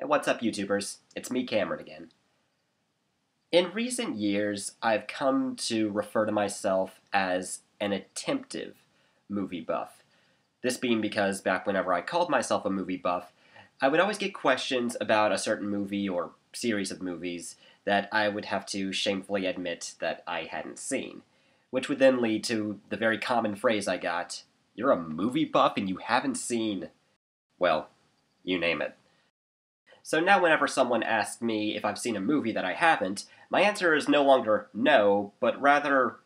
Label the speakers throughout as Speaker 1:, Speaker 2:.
Speaker 1: What's up, YouTubers? It's me, Cameron, again. In recent years, I've come to refer to myself as an attemptive movie buff. This being because back whenever I called myself a movie buff, I would always get questions about a certain movie or series of movies that I would have to shamefully admit that I hadn't seen, which would then lead to the very common phrase I got, "You're a movie buff and you haven't seen," well, you name it. So now whenever someone asks me if I've seen a movie that I haven't, my answer is no longer no, but rather,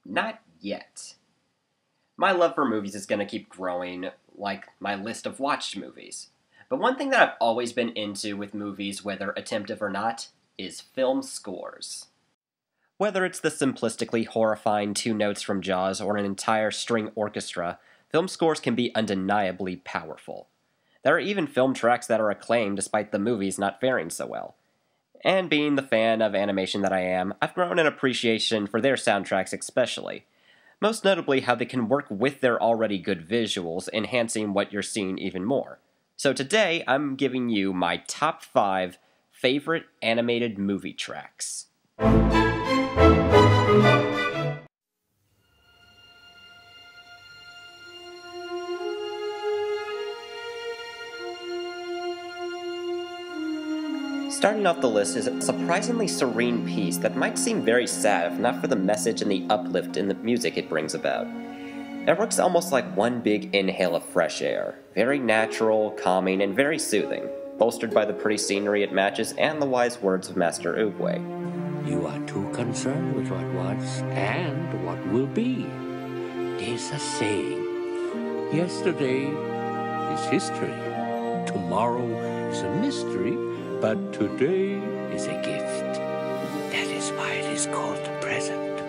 Speaker 1: not yet. My love for movies is going to keep growing, like my list of watched movies. But one thing that I've always been into with movies, whether attemptive or not, is film scores. Whether it's the simplistically horrifying 2 notes from Jaws or an entire string orchestra, film scores can be undeniably powerful. There are even film tracks that are acclaimed despite the movies not faring so well. And being the fan of animation that I am, I've grown an appreciation for their soundtracks especially. Most notably how they can work with their already good visuals, enhancing what you're seeing even more. So today, I'm giving you my top 5 favorite animated movie tracks. Starting off the list is a surprisingly serene piece that might seem very sad if not for the message and the uplift in the music it brings about. It works almost like one big inhale of fresh air, very natural, calming, and very soothing, bolstered by the pretty scenery it matches and the wise words of Master Oogway.
Speaker 2: You are too concerned with what was and what will be. There's a saying, yesterday is history, tomorrow is a mystery, but today is a gift. That is why it is called the present.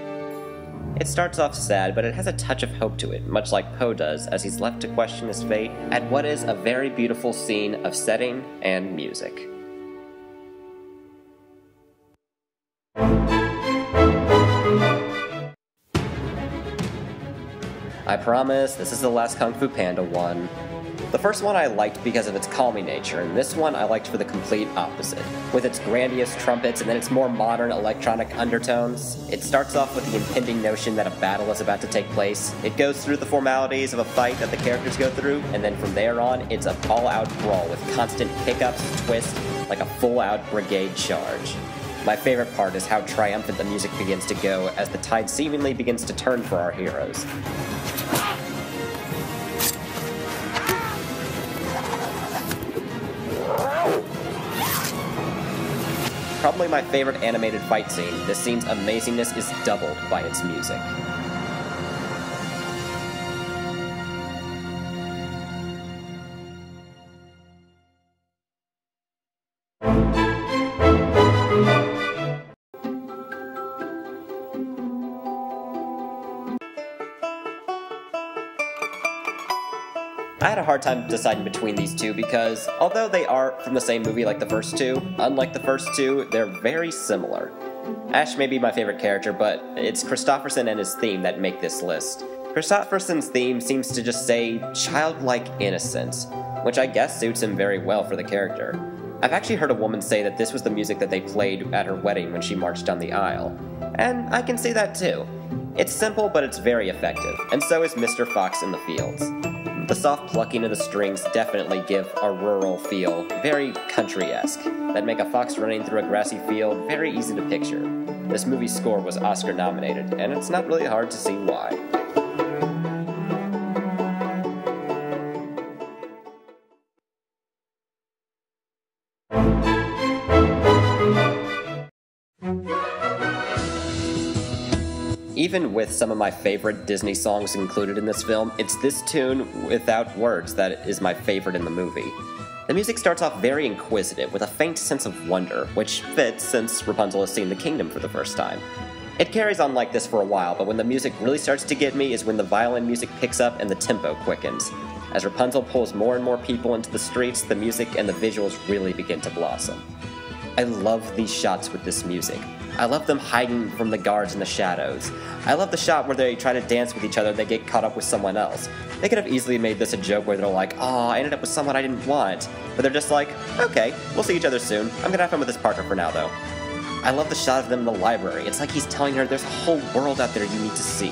Speaker 1: It starts off sad, but it has a touch of hope to it, much like Poe does as he's left to question his fate at what is a very beautiful scene of setting and music. I promise, this is the last Kung Fu Panda one. The first one I liked because of its calming nature, and this one I liked for the complete opposite. With its grandiose trumpets and then its more modern electronic undertones, it starts off with the impending notion that a battle is about to take place. It goes through the formalities of a fight that the characters go through, and then from there on, it's a all-out brawl with constant pickups, twists, like a full-out brigade charge. My favorite part is how triumphant the music begins to go as the tide seemingly begins to turn for our heroes. Probably my favorite animated fight scene, this scene's amazingness is doubled by its music. I had a hard time deciding between these two because, although they are from the same movie like the first two, unlike the first two, they're very similar. Ash may be my favorite character, but it's Kristofferson and his theme that make this list. Kristofferson's theme seems to just say childlike innocence, which I guess suits him very well for the character. I've actually heard a woman say that this was the music that they played at her wedding when she marched down the aisle, and I can see that too. It's simple, but it's very effective, and so is Mr. Fox in the Fields. The soft plucking of the strings definitely give a rural feel, very country-esque, that make a fox running through a grassy field very easy to picture. This movie's score was Oscar nominated, and it's not really hard to see why. Even with some of my favorite Disney songs included in this film, it's this tune without words that is my favorite in the movie. The music starts off very inquisitive, with a faint sense of wonder, which fits since Rapunzel has seen the kingdom for the first time. It carries on like this for a while, but when the music really starts to get me is when the violin music picks up and the tempo quickens. As Rapunzel pulls more and more people into the streets, the music and the visuals really begin to blossom. I love these shots with this music. I love them hiding from the guards in the shadows. I love the shot where they try to dance with each other and they get caught up with someone else. They could have easily made this a joke where they're like, "Aw, I ended up with someone I didn't want." But they're just like, "Okay, we'll see each other soon. I'm gonna have fun with this partner for now, though." I love the shot of them in the library. It's like he's telling her there's a whole world out there you need to see.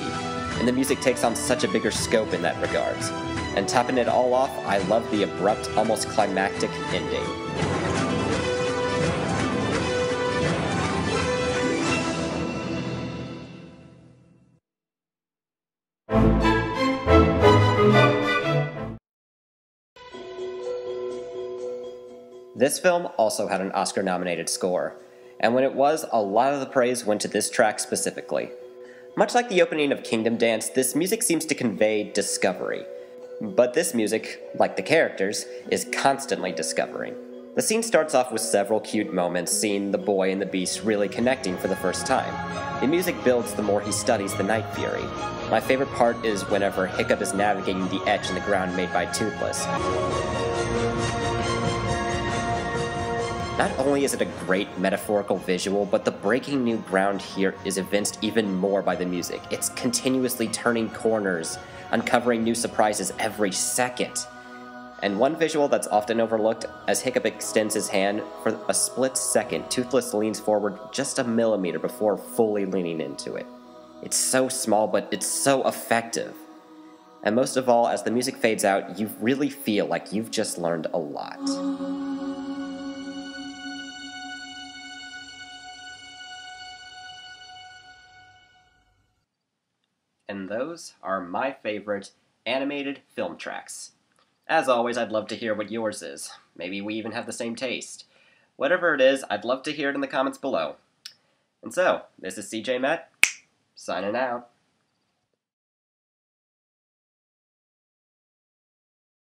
Speaker 1: And the music takes on such a bigger scope in that regards. And topping it all off, I love the abrupt, almost climactic ending. This film also had an Oscar-nominated score, and when it was, a lot of the praise went to this track specifically. Much like the opening of Kingdom Dance, this music seems to convey discovery. But this music, like the characters, is constantly discovering. The scene starts off with several cute moments, seeing the boy and the beast really connecting for the first time. The music builds the more he studies the Night Fury. My favorite part is whenever Hiccup is navigating the etch in the ground made by Toothless. Not only is it a great metaphorical visual, but the breaking new ground here is evinced even more by the music. It's continuously turning corners, uncovering new surprises every second. And one visual that's often overlooked, as Hiccup extends his hand, for a split second, Toothless leans forward just a millimeter before fully leaning into it. It's so small, but it's so effective. And most of all, as the music fades out, you really feel like you've just learned a lot. And those are my favorite animated film tracks. As always, I'd love to hear what yours is. Maybe we even have the same taste. Whatever it is, I'd love to hear it in the comments below. And so, this is CJ Met, signing out.